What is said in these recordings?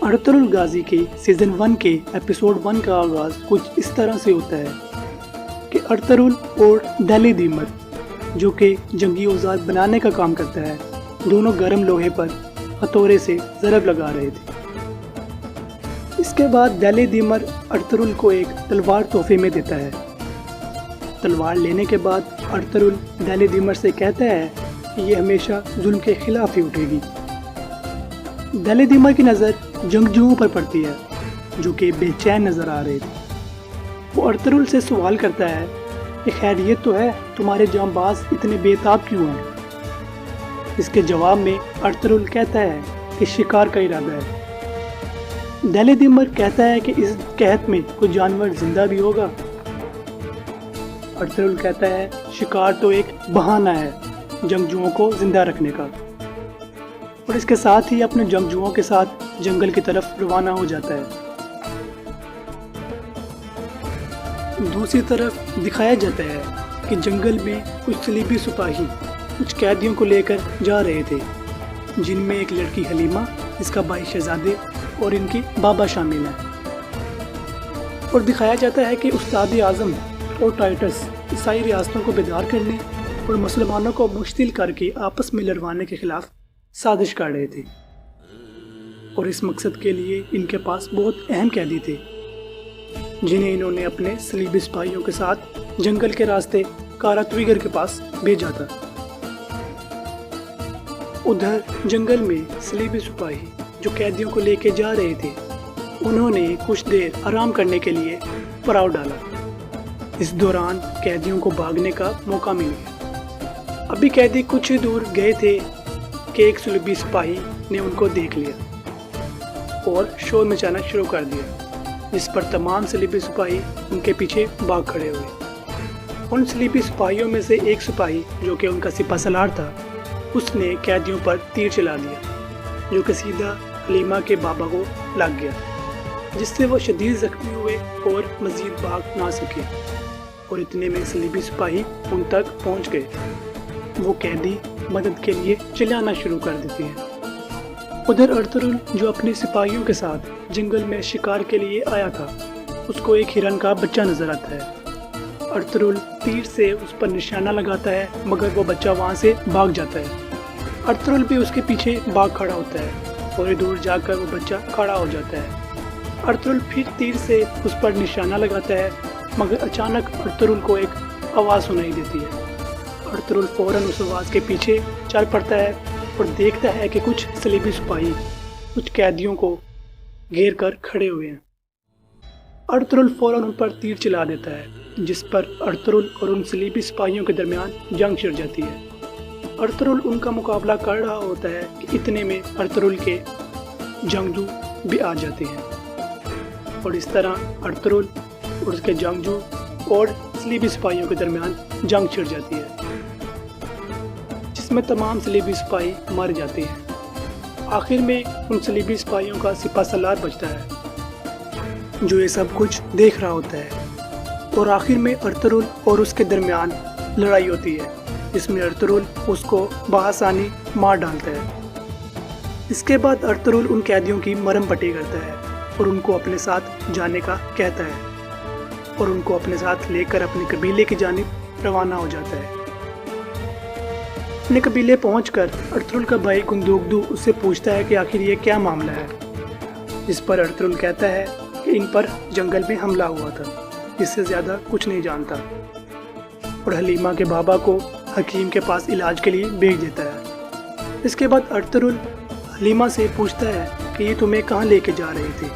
Ertugrul गाजी के season 1 के episode 1 का आगाज कुछ इस तरह से होता है कि अर्तुगरुल और डेली दीमर, जो कि जंगी औजार बनाने का काम करता है, दोनों गर्म लोहे पर हथौड़े से ज़रब लगा रहे थे। इसके बाद डेली दीमर अर्तुगरुल को एक तलवार तोहफे में देता है। तलवार लेने के बाद अर्तुगरुल डेली दीमर से कहता है कि ये हमेशा जुल्म के खिलाफ ही उठेगी। डेली दीमर की नज़र जंगजुओं पर पड़ती है, जो कि बेचैन नज़र आ रहे थे। वो अर्तुगरुल से सवाल करता है कि खैरियत तो है, तुम्हारे जांबाज इतने बेताब क्यों हैं? इसके जवाब में अर्तुगरुल कहता है कि शिकार का इरादा है। डेली दीमर कहता है कि इस कहत में कोई जानवर जिंदा भी होगा। अर्तुगरुल कहता है शिकार तो एक बहाना है जंगजुओं को जिंदा रखने का, और इसके साथ ही अपने जंगजुओं के साथ जंगल की तरफ रवाना हो जाता है। दूसरी तरफ दिखाया जाता है कि जंगल में कुछ सलीबी सिपाही कुछ कैदियों को लेकर जा रहे थे, जिनमें एक लड़की हलीमा, इसका भाई शहजादे और इनके बाबा शामिल हैं। और दिखाया जाता है कि उस्ताद आज़म और टाइटस ईसाई रियासतों को बेदार करने और मुसलमानों को मुश्तिल करके आपस में लड़वाने के खिलाफ साजिश कर रहे थे, और इस मकसद के लिए इनके पास बहुत अहम कैदी थे, जिन्हें इन्होंने अपने सलीबी सिपाहियों के साथ जंगल के रास्ते कारातविगर के पास भेजा था। उधर जंगल में सलीबी सिपाही जो कैदियों को लेके जा रहे थे, उन्होंने कुछ देर आराम करने के लिए पड़ाव डाला। इस दौरान कैदियों को भागने का मौका मिल गया। अभी कैदी कुछ ही दूर गए थे कि एक सलीबी सिपाही ने उनको देख लिया और शोर मचाना शुरू कर दिया, जिस पर तमाम सलीबी सिपाही उनके पीछे भाग खड़े हुए। उन सलीबी सिपाहियों में से एक सिपाही, जो कि उनका सिपहसालार था, उसने कैदियों पर तीर चला दिया, जो कि सीधा हलीमा के बाबा को लग गया, जिससे वो शदीद जख्मी हुए और मजीद भाग ना सके। और इतने में सलीबी सिपाही उन तक पहुंच गए। वो कैदी मदद के लिए चिल्लाना शुरू कर देते हैं। उधर अर्तुगरुल, जो अपने सिपाहियों के साथ जंगल में शिकार के लिए आया था, उसको एक हिरन का बच्चा नजर आता है। अर्तुगरुल तीर से उस पर निशाना लगाता है, मगर वो बच्चा वहाँ से भाग जाता है। अर्तुगरुल भी उसके पीछे भाग खड़ा होता है। थोड़ी दूर जाकर वो बच्चा खड़ा हो जाता है। अर्तुगरुल फिर तीर से उस पर निशाना लगाता है, मगर अचानक अर्तुगरुल को एक आवाज़ सुनाई देती है। अर्तुगरुल फौरन उस आवाज़ के पीछे चल पड़ता है और देखता है कि कुछ सलीबी सिपाही कुछ कैदियों को घेर कर खड़े हुए हैं। अर्तुगरुल फौरन उन पर तीर चला देता है, जिस पर अर्तुगरुल और उन सलीबी सिपाहियों के दरमियान जंग छिड़ जाती है। अर्तुगरुल उनका मुकाबला कर रहा होता है कि इतने में अर्तुगरुल के जंगजू भी आ जाते हैं, और इस तरह अर्तुगरुल और उसके जंगजू और सलीबी सिपाहियों के दरमियान जंग छिड़ जाती है, जिसमें तमाम सलीबी सिपाही मर जाते हैं। आखिर में उन सलीबी सिपाहियों का सिपहसालार बचता है, जो ये सब कुछ देख रहा होता है। और आखिर में अर्तुगरुल और उसके दरमियान लड़ाई होती है, जिसमें अर्तुगरुल उसको बआसानी मार डालता है। इसके बाद अर्तुगरुल उन कैदियों की मरहम पट्टी करता है और उनको अपने साथ जाने का कहता है, और उनको अपने साथ लेकर अपने कबीले की जानिब रवाना हो जाता है। अपने कबीले पहुंचकर अर्तुगरुल का भाई गुंदुगदु उससे पूछता है कि आखिर ये क्या मामला है, जिस पर अर्तुगरुल कहता है कि इन पर जंगल में हमला हुआ था, इससे ज़्यादा कुछ नहीं जानता, और हलीमा के बाबा को हकीम के पास इलाज के लिए भेज देता है। इसके बाद अर्तुगरुल हलीमा से पूछता है कि ये तुम्हें कहाँ लेके जा रहे थे।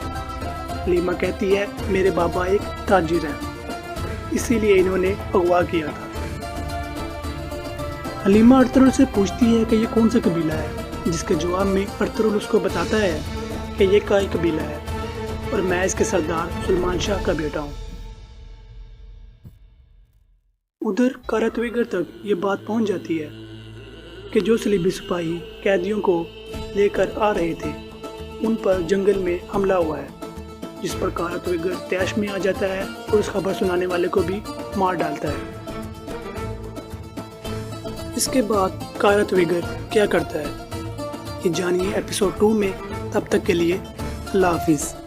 हलीमा कहती है मेरे बाबा एक ताजिर हैं, इसीलिए इन्होंने अगवा किया था। हलीमा अर्तुगरुल से पूछती है कि ये कौन सा कबीला है, जिसके जवाब में अर्तुगरुल उसको बताता है कि ये काई कबीला है और मैं इसके सरदार सुलेमान शाह का बेटा हूँ। उधर कारातविगर तक ये बात पहुँच जाती है कि जो सलीबी सिपाही कैदियों को लेकर आ रहे थे, उन पर जंगल में हमला हुआ है, जिस पर कारातविगर तैश में आ जाता है और उस खबर सुनाने वाले को भी मार डालता है। इसके बाद कारातविगर क्या करता है, ये जानिए एपिसोड 2 में। तब तक के लिए अल्लाह हाफिज़।